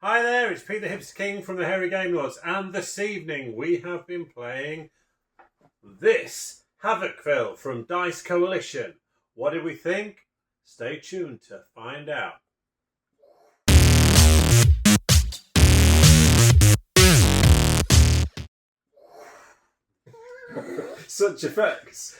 Hi there, it's Pete the Hipster King from the Hairy Game Lords, and this evening we have been playing this Havocville from Dice Coalition. What did we think? Stay tuned to find out. Such effects.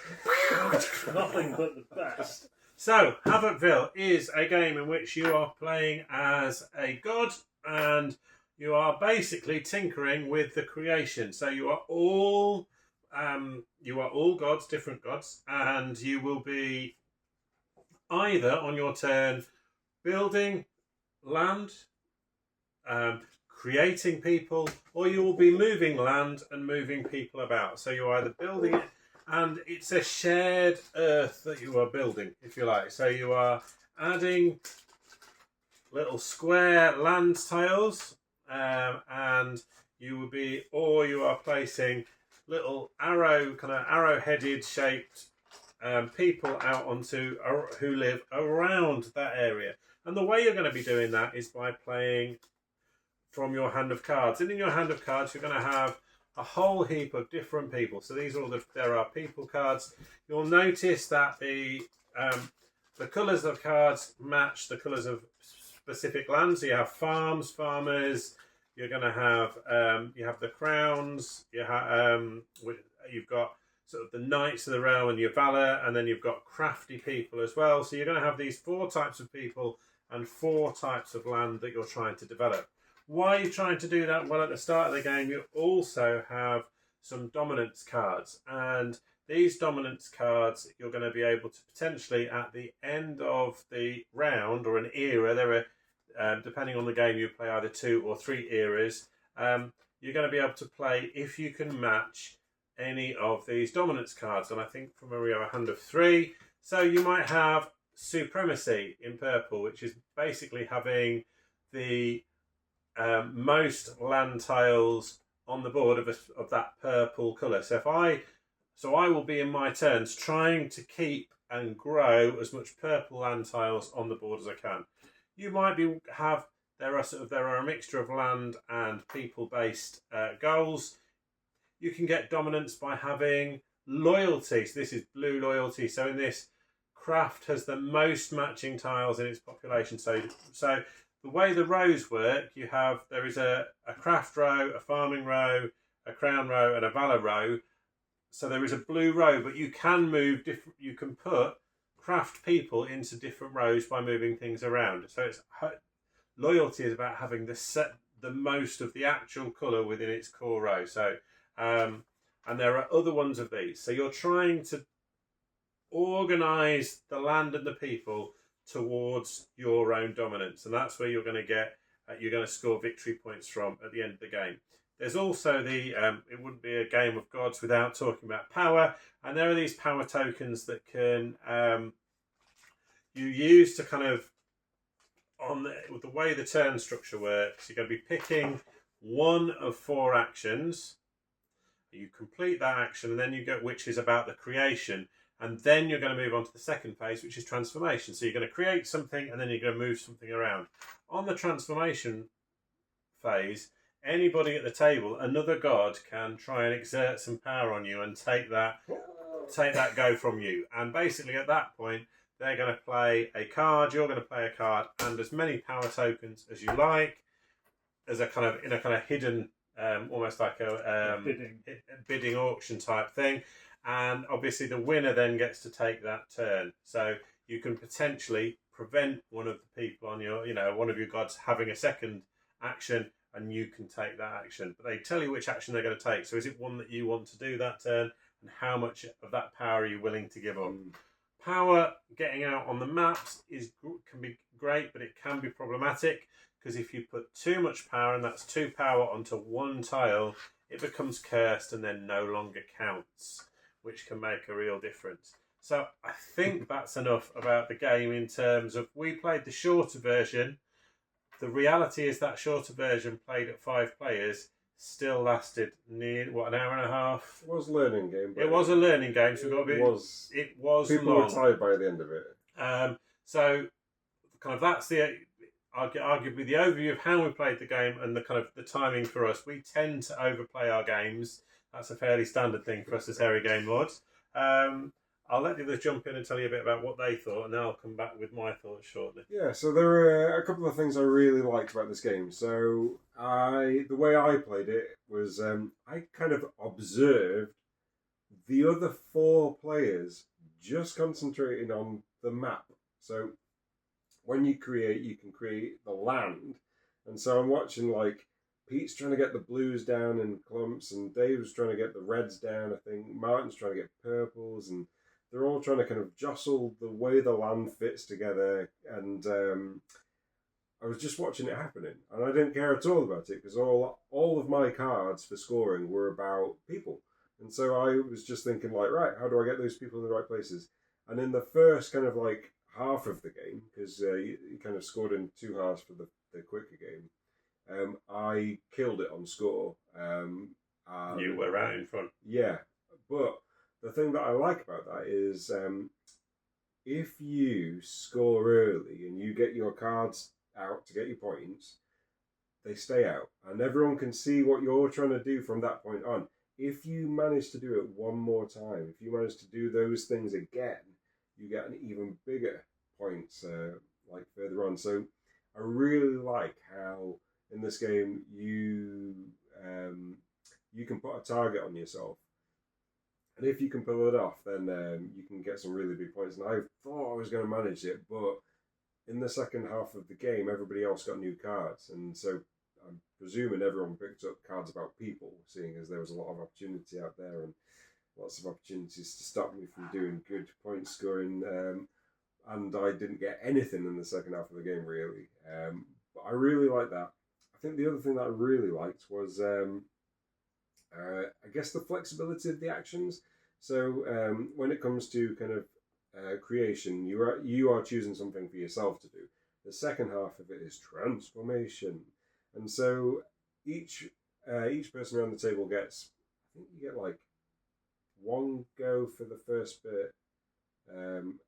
Nothing but the best. So, Havocville is a game in which you are playing as a god and you are basically tinkering with the creation. So you are all gods, different gods, and you will be either on your turn building land, creating people, or you will be moving land and moving people about. So you're either building it, and it's a shared earth that you are building, if you like. So you are adding little square land tiles, and you will be, or you are placing little arrow-headed shaped people out onto who live around that area. And the way you're going to be doing that is by playing from your hand of cards. And in your hand of cards, you're going to have a whole heap of different people. So these are there are people cards. You'll notice that the colours of cards match the colours of specific lands. So you have farms, farmers. You're going to have you have the crowns. You've got sort of the knights of the realm and your valor, and then you've got crafty people as well. So you're going to have these 4 types of people and 4 types of land that you're trying to develop. Why are you trying to do that? Well, at the start of the game, you also have some dominance cards, and these dominance cards you're going to be able to potentially, at the end of the round or an era, there are, depending on the game, you play either 2 or 3 eras. You're going to be able to play if you can match any of these dominance cards, and I think from where we have a hand of 3, so you might have supremacy in purple, which is basically having the most land tiles on the board of that purple colour. So I will be in my turns trying to keep and grow as much purple land tiles on the board as I can. You might there are a mixture of land and people based goals. You can get dominance by having loyalty. So this is blue loyalty. So in this, craft has the most matching tiles in its population. So the way the rows work, there is a craft row, a farming row, a crown row, and a valor row. So there is a blue row, but you can move different. You can put craft people into different rows by moving things around. So loyalty is about having the most of the actual colour within its core row. So and there are other ones of these. So you're trying to organise the land and the people towards your own dominance, and that's where you're going to score victory points from at the end of the game. There's also it wouldn't be a game of gods without talking about power, and there are these power tokens that can you use to kind of with the way the turn structure works. You're going to be picking one of 4 actions. You complete that action, and then you go, which is about the creation. And then you're going to move on to the second phase, which is transformation. So you're going to create something, and then you're going to move something around. On the transformation phase, anybody at the table, another god, can try and exert some power on you and take that go from you. And basically at that point, they're going to play a card, you're going to play a card, and as many power tokens as you like, as in a kind of hidden, almost like a bidding auction type thing. And obviously the winner then gets to take that turn. So you can potentially prevent one of the people on one of your gods having a second action, and you can take that action. But they tell you which action they're going to take. So is it one that you want to do that turn, and how much of that power are you willing to give up? Power getting out on the maps can be great, but it can be problematic, because if you put too much power, and that's 2 power onto 1 tile, it becomes cursed and then no longer counts, which can make a real difference. So I think that's enough about the game in terms of, we played the shorter version. The reality is that shorter version, played at 5 players, still lasted an hour and a half. It was a learning game. It was a learning game, so it was people long. were tired by the end of it. So kind of that's arguably the overview of how we played the game and the kind of the timing for us. We tend to overplay our games. That's a fairly standard thing for us as hairy game lords. I'll let the others jump in and tell you a bit about what they thought, and then I'll come back with my thoughts shortly. Yeah, so there were a couple of things I really liked about this game. So the way I played it was I kind of observed the other 4 players just concentrating on the map. So when you can create the land. And so I'm watching like Pete's trying to get the blues down in clumps, and Dave's trying to get the reds down, I think. Martin's trying to get purples, and they're all trying to kind of jostle the way the land fits together. And I was just watching it happening, and I didn't care at all about it because all of my cards for scoring were about people. And so I was just thinking, like, right, how do I get those people in the right places? And in the first kind of like half of the game, because you kind of scored in 2 halves for the quicker game, I killed it on score. You were right in front. Yeah, but the thing that I like about that is if you score early and you get your cards out to get your points, they stay out, and everyone can see what you're trying to do from that point on. If you manage to do it one more time, if you manage to do those things again, you get an even bigger points like further on. So I really like how in this game you can put a target on yourself, and if you can pull it off, then you can get some really big points. And I thought I was going to manage it, but in the second half of the game, everybody else got new cards, and so I'm presuming everyone picked up cards about people, seeing as there was a lot of opportunity out there and lots of opportunities to stop me from doing good point scoring. And I didn't get anything in the second half of the game, really. But I really like that. I think the other thing that I really liked was, I guess, the flexibility of the actions. So when it comes to kind of creation, you are choosing something for yourself to do. The second half of it is transformation. And so each person around the table gets, I think you get like 1 go for the first bit, and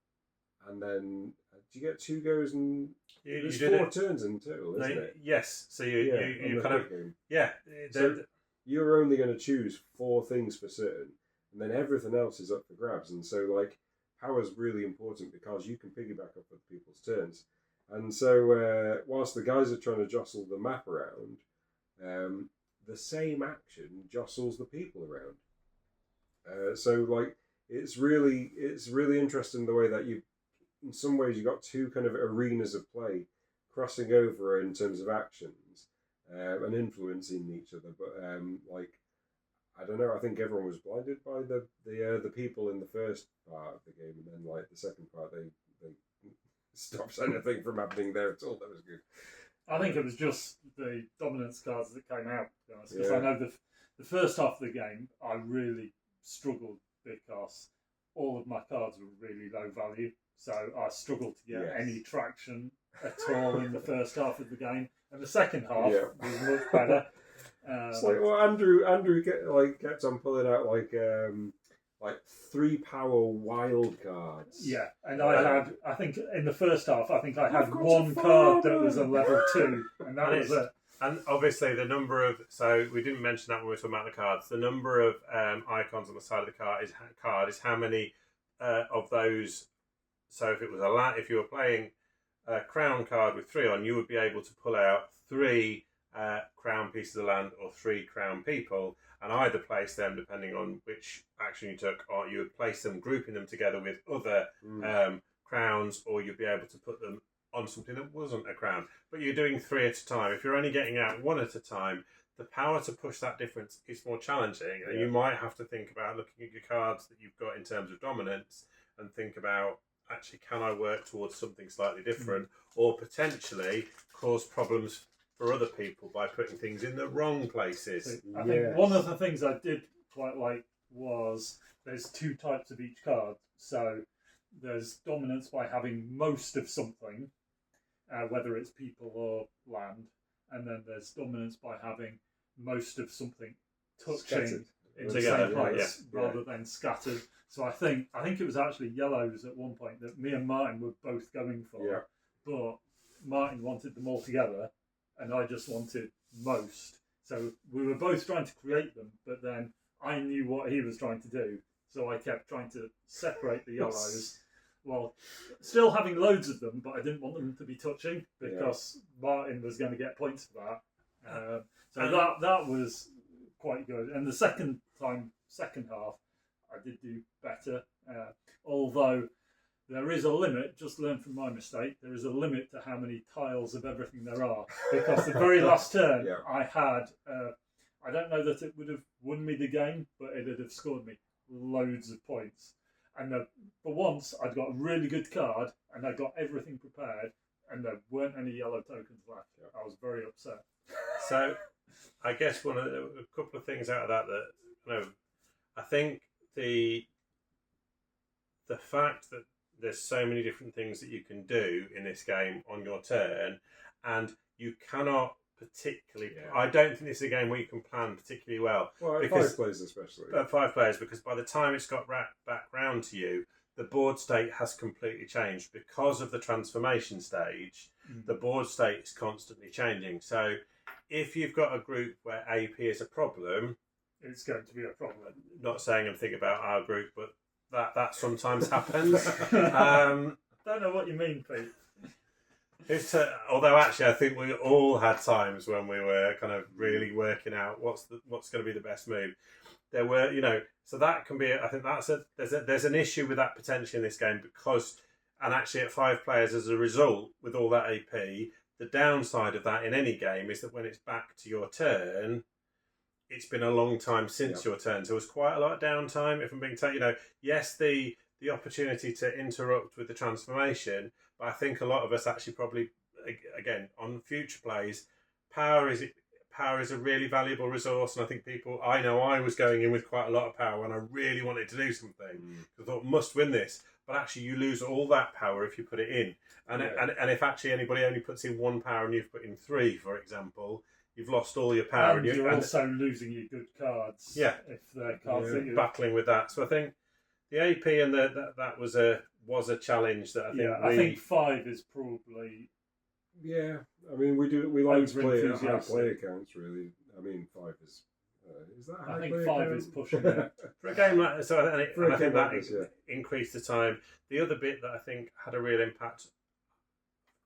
then do you get 2 goes, and there's 4 turns in total, isn't it? Yes. So you kind of game. Yeah. So you're only going to choose 4 things for certain, and then everything else is up for grabs. And so like power is really important because you can piggyback off of people's turns. And so whilst the guys are trying to jostle the map around, the same action jostles the people around. So like it's really interesting the way that you, in some ways, you've got 2 kind of arenas of play crossing over in terms of actions and influencing each other. But like, I don't know, I think everyone was blinded by the people in the first part of the game, and then like the second part they stops anything from happening there at all. That was good. I think it was just the dominance cards that came out, to be honest, because Yeah. I know the first half of the game I really struggled because all of my cards were really low value, so I struggled to get Yes. any traction at all in the first half of the game, and the second half Yeah. was much better. It's like, well, Andrew kept on pulling out like 3 power wild cards. Yeah, and I think in the first half, I think I had I've got 1 a card that farmer. was a level 2, and that was it. And obviously the number of, so we didn't mention that when we were talking about the cards, the number of icons on the side of the card is how many of those. So if it was if you were playing a crown card with 3 on, you would be able to pull out 3 crown pieces of land or 3 crown people, and either place them depending on which action you took, or you would place them grouping them together with other crowns, or you'd be able to put them on something that wasn't a crown. But you're doing 3 at a time. If you're only getting out 1 at a time, the power to push that difference is more challenging, and you might have to think about looking at your cards that you've got in terms of dominance and think about, actually, can I work towards something slightly different, or potentially cause problems for other people by putting things in the wrong places. I think one of the things I did quite like was there's 2 types of each card. So there's dominance by having most of something, whether it's people or land, and then there's dominance by having most of something touching in the same place rather than scattered. So I think it was actually yellows at one point that me and Martin were both going for, but Martin wanted them all together, and I just wanted most. So we were both trying to create them, but then I knew what he was trying to do, so I kept trying to separate the yellows while still having loads of them, but I didn't want them to be touching because Martin was going to get points for that. So that was quite good. And the second half, I did do better, although there is a limit, just learn from my mistake, there is a limit to how many tiles of everything there are. Because the very last turn, I had, I don't know that it would have won me the game, but it would have scored me loads of points. And for once, I'd got a really good card, and I got everything prepared, and there weren't any yellow tokens left. I was very upset. So, I guess a couple of things out of that I think the fact that there's so many different things that you can do in this game on your turn, and you cannot particularly. I don't think this is a game where you can plan particularly well. Well, because, 5 players especially. 5 players, because by the time it's got back round to you, the board state has completely changed because of the transformation stage. The board state is constantly changing. So, if you've got a group where AP is a problem, it's going to be a problem. Not saying anything about our group, but that sometimes happens. Don't know what you mean, Pete. Although actually, I think we all had times when we were kind of really working out what's going to be the best move. There were, so that can be. I think there's an issue with that potentially in this game because, and actually at 5 players as a result with all that AP, the downside of that in any game is that when it's back to your turn, it's been a long time since your turn, so there's quite a lot of downtime. If I'm being told, yes, the opportunity to interrupt with the transformation, but I think a lot of us actually probably, again, on future plays, power is a really valuable resource, and I think I know I was going in with quite a lot of power, and I really wanted to do something. I thought must win this, but actually you lose all that power if you put it in, and if actually anybody only puts in 1 power and you've put in 3, for example. You've lost all your power, and you're also losing your good cards. Yeah, if they're cards that you're battling with that. So I think the AP and that was a challenge that I think. I think 5 is probably. Yeah, I mean we like to play at high player counts really. I mean 5 is. Is that high? I think 5 is pushing it for a game like so. I think that increased the time. The other bit that I think had a real impact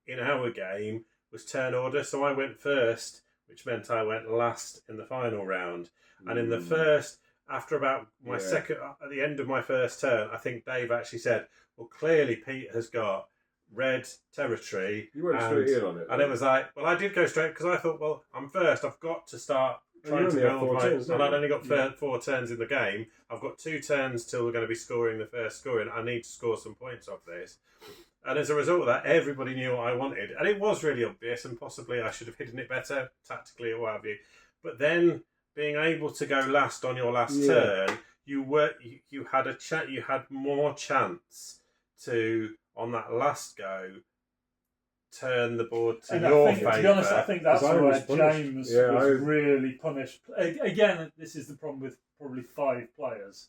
in our game was turn order. So I went first, which meant I went last in the final round. And in the first, after about my second, at the end of my first turn, I think Dave actually said, well, clearly Pete has got red territory. You went straight in on it. And it was like, well, I did go straight because I thought, well, I'm first. I've got to start trying to build my... And I'd only got 4 turns in the game. I've got 2 turns till we're going to be scoring the first scoring. I need to score some points off this. And as a result of that, everybody knew what I wanted. And it was really obvious, and possibly I should have hidden it better, tactically or what have you. But then, being able to go last on your last turn, you had more chance to, on that last go, turn the board to your favour. To be honest, I think that's where James was really punished. Again, this is the problem with probably 5 players.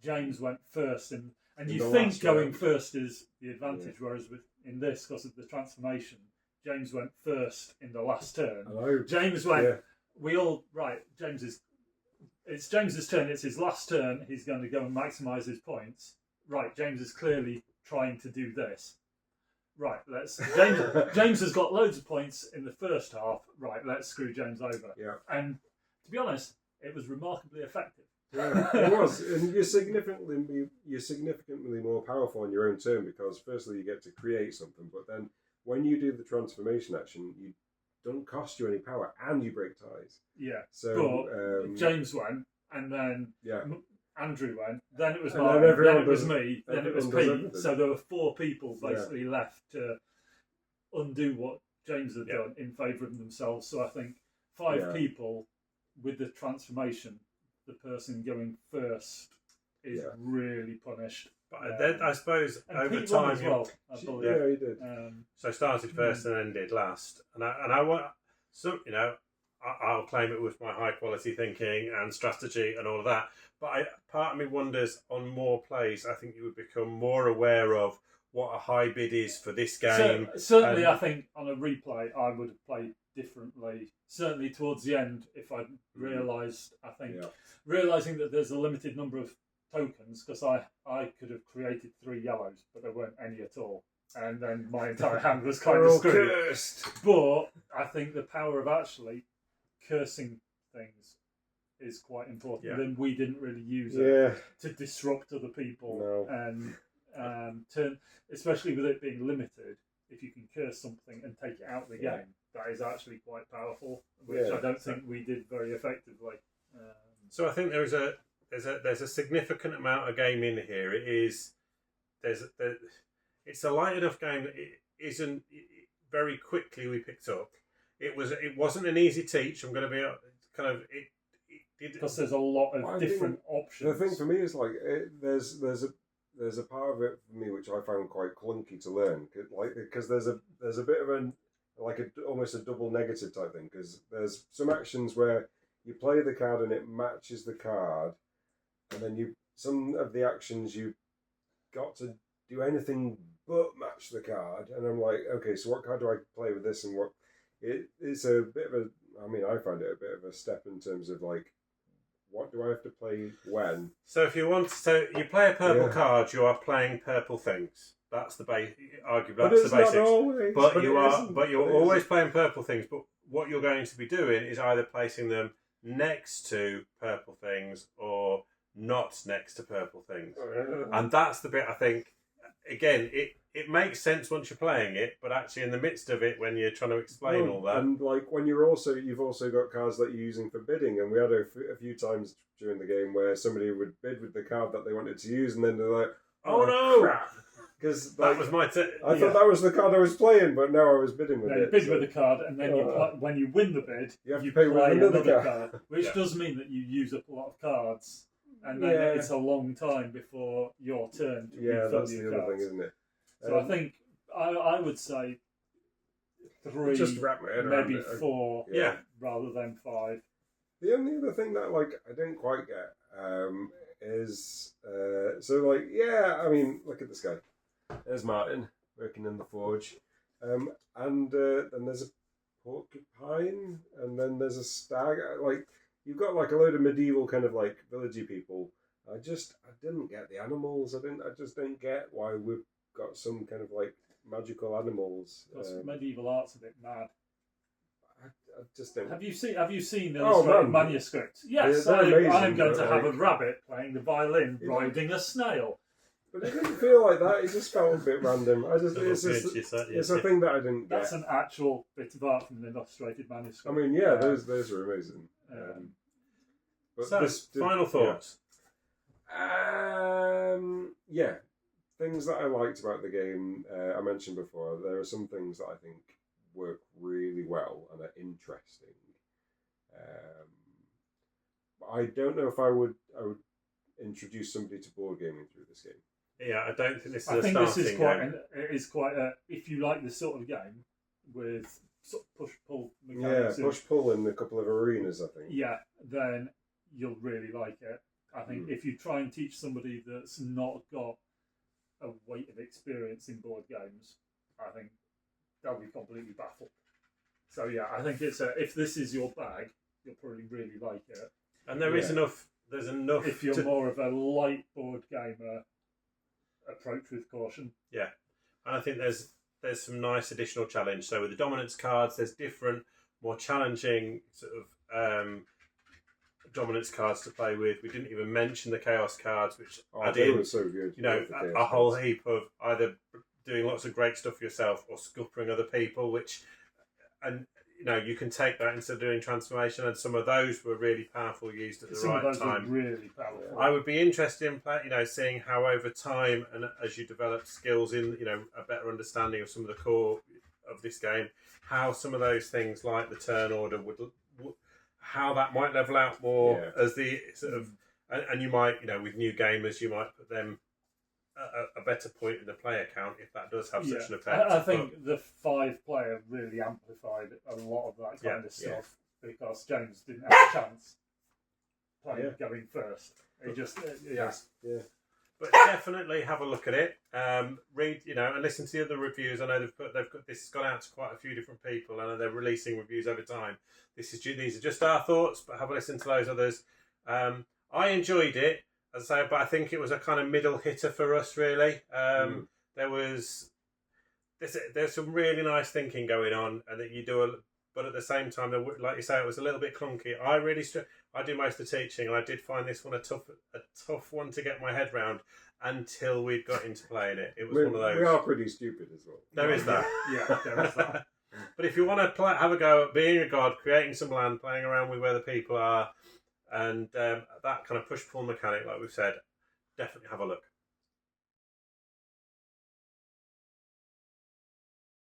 James went first and you think going first is the advantage, whereas in this, because of the transformation, James went first in the last turn. Hello. James went. We all right. It's James's turn. It's his last turn. He's going to go and maximise his points. Right. James is clearly trying to do this. Right. James has got loads of points in the first half. Right. Let's screw James over. Yeah. And to be honest, it was remarkably effective. Yeah, it was, and you're significantly more powerful on your own turn because firstly you get to create something, but then when you do the transformation action, you don't cost you any power and you break ties. Yeah. So but James went, and then Andrew went, then it was and Mark, then it was me, then it was Pete. Everything. So there were 4 people basically left to undo what James had done in favour of themselves. So I think 5 people with the transformation. The person going first is really punished. But then I suppose and over Pete won time, as well, I believe. Yeah, he did. So I started first and ended last, and I want I'll claim it with my high quality thinking and strategy and all of that. But part of me wonders on more plays. I think you would become more aware of what a high bid is for this game. Certainly, I think on a replay, I would have played differently. Certainly towards the end, if I'd realised, realising that there's a limited number of tokens, because I could have created 3 yellows, but there weren't any at all. And then my entire hand was kind of screwed. Cursed. But I think the power of actually cursing things is quite important. Then we didn't really use it to disrupt other people and turn, especially with it being limited. If you can curse something and take it out of the game, that is actually quite powerful, which I don't think we did very effectively. So I think there's a significant amount of game in here. It's a light enough game that it isn't very quickly we picked up. It wasn't an easy teach. I'm going to be kind of because there's a lot of different options. The thing for me is like there's a part of it for me which I found quite clunky to learn, because there's a bit of almost a double negative type thing, because there's some actions where you play the card and it matches the card, and then some of the actions you got to do anything but match the card, and I'm like, okay, so what card do I play with this, and what? It's a bit of a. I mean, I find it a bit of a step in terms of like, what do I have to play when? So if you play a purple card, you are playing purple things. That's the arguably that's the basics. Always, but you're always playing purple things. But what you're going to be doing is either placing them next to purple things or not next to purple things, and that's the bit I think. Again, it makes sense once you're playing it, but actually in the midst of it, when you're trying to explain all that, and like when you've also got cards that you're using for bidding, and we had a few times during the game where somebody would bid with the card that they wanted to use, and then they're like, "Oh no!" crap. Because that was my. I thought that was the card I was playing, but now I was bidding with it. You bid with the card, and then when you win the bid, you have to pay with another card, which does mean that you use up a lot of cards. And then it's a long time before your turn to refill that's your the other cards. thing, isn't it? So I think I would say 3, just wrap my head around maybe it. 4, rather than 5. The only other thing that I didn't quite get is I mean, look at this guy. There's Martin working in the forge, and then there's a porcupine, and then there's a stag. You've got a load of medieval kind of villagey people. I didn't get the animals. I just didn't get why we've got some kind of magical animals. Because medieval art's a bit mad. I just don't. Have you seen illustrated manuscripts? Yes, I'm going to have a rabbit playing the violin, riding a snail. But it didn't feel like that. It just felt a bit random. It's a thing that I didn't get. That's an actual bit of art from an illustrated manuscript. I mean, those are amazing. Final thoughts. Things that I liked about the game. I mentioned before. There are some things that I think work really well and are interesting. I don't know if I would introduce somebody to board gaming through this game. Yeah, I don't think this is I think this is quite a, if you like this sort of game with sort of push-pull mechanics. Yeah, push-pull in a couple of arenas, I think. Yeah, then you'll really like it. I think if you try and teach somebody that's not got a weight of experience in board games, I think they'll be completely baffled. So yeah, I think if this is your bag, you'll probably really like it. And there's enough. If you're more of a light board gamer, approach with caution. Yeah, and I think there's some nice additional challenge. So with the dominance cards, there's different, more challenging sort of dominance cards to play with. We didn't even mention the chaos cards, which they were so good. A whole heap of either doing lots of great stuff for yourself or scuppering other people, you can take that instead of doing transformation, and some of those were really powerful, used at the right time. Some of those were really powerful. I would be interested in seeing how over time and as you develop skills in a better understanding of some of the core of this game, how some of those things like the turn order would how that might level out more as the sort of, and you might with new gamers you might put them a better point in the player count if that does have such an effect. I think the 5-player really amplified a lot of that kind of stuff because James didn't have a chance going first. He just But definitely have a look at it. Read, and listen to the other reviews. I know they've got this has gone out to quite a few different people. I know they're releasing reviews over time. These are just our thoughts, but have a listen to those others. I enjoyed it, as I say, but I think it was a kind of middle hitter for us. Really, there's some really nice thinking going on, and that you do but at the same time, like you say, it was a little bit clunky. I do most of the teaching, and I did find this one a tough one to get my head round until we'd got into playing it. It was one of those. We are pretty stupid as well. There is that. Yeah, there is that. But if you want to have a go at being a god, creating some land, playing around with where the people are, and that kind of push-pull mechanic, like we've said, definitely have a look.